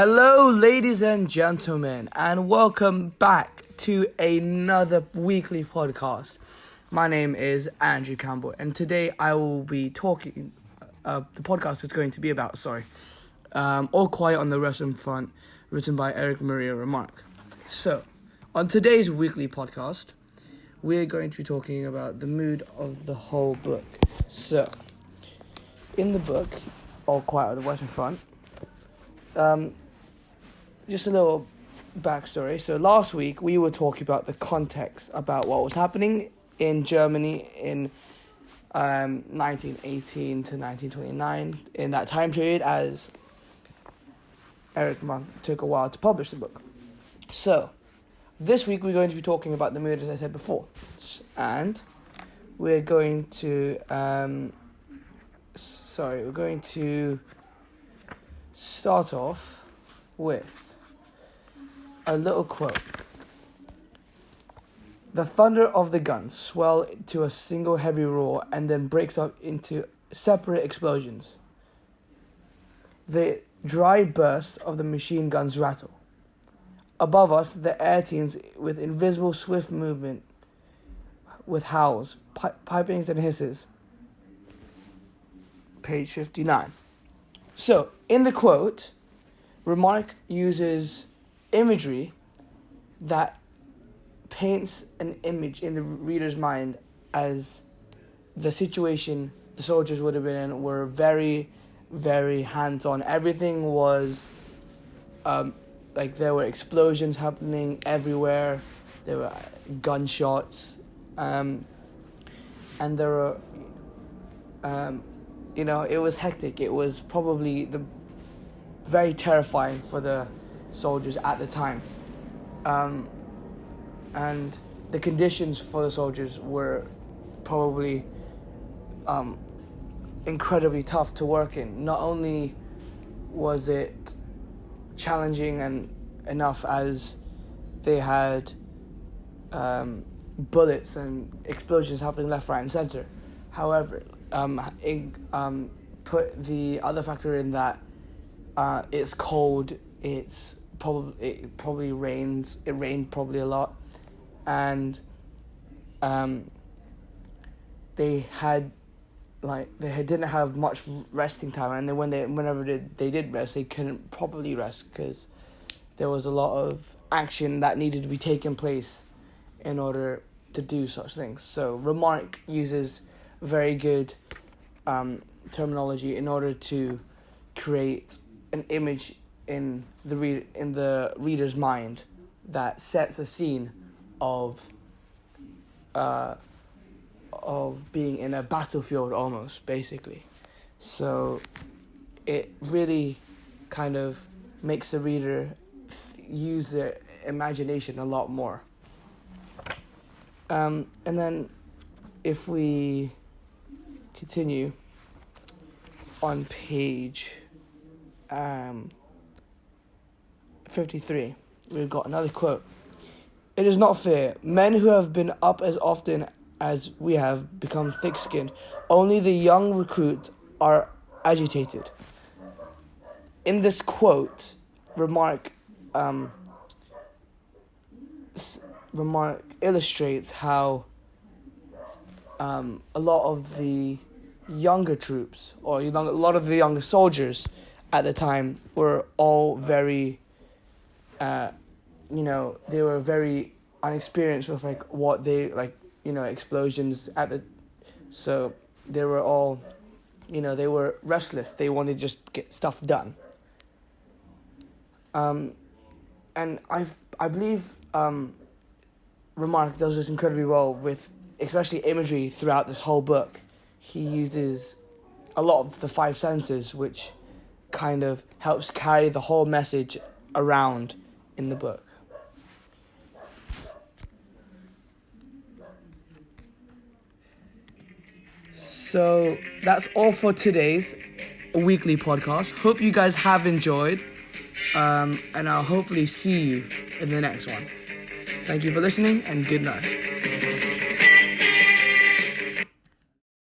Hello, ladies and gentlemen, and welcome back to another weekly podcast. My name is Andrew Campbell, and today I will be talking. The podcast is going to be about, All Quiet on the Western Front, written by Eric Maria Remarque. So, on today's weekly podcast, we're going to be talking about the mood of the whole book. So, in the book, All Quiet on the Western Front, just a little backstory. So last week we were talking about the context about what was happening in Germany in 1918 to 1929, in that time period, as Eric Remarque took a while to publish the book. So this week we're going to be talking about the mood, as I said before, and we're going to start off with a little quote. The thunder of the guns swell to a single heavy roar and then breaks up into separate explosions. The dry burst of the machine guns rattle. Above us, the air teems with invisible swift movement, with howls, pipings and hisses. Page 59. So, in the quote, Remarque uses imagery that paints an image in the reader's mind as the situation the soldiers would have been in were very, very hands-on. Everything was, there were explosions happening everywhere, there were gunshots, and there were, it was hectic. It was probably very terrifying for the soldiers at the time, and the conditions for the soldiers were probably incredibly tough to work in. Not only was it challenging and enough as they had bullets and explosions happening left, right, and center. However, put the other factor in that it's cold. It probably rains. It rained probably a lot, and they didn't have much resting time, and then whenever they did rest, they couldn't properly rest because there was a lot of action that needed to be taking place in order to do such things. So Remarque uses very good terminology in order to create an image in the reader's mind that sets a scene of being in a battlefield almost, basically. So it really kind of makes the reader use their imagination a lot more. And then if we continue on page 53, we've got another quote. It is not fair. Men who have been up as often as we have become thick-skinned. Only the young recruits are agitated. In this quote, Remarque illustrates how a lot of the younger troops, or a lot of the younger soldiers at the time, were all very, they were very unexperienced with explosions so they were all, they were restless. They wanted to just get stuff done. And I believe Remarque does this incredibly well with especially imagery throughout this whole book. He uses a lot of the five senses, which kind of helps carry the whole message around in the book. So that's all for today's weekly podcast. Hope you guys have enjoyed, and I'll hopefully see you in the next one. Thank you for listening, and good night.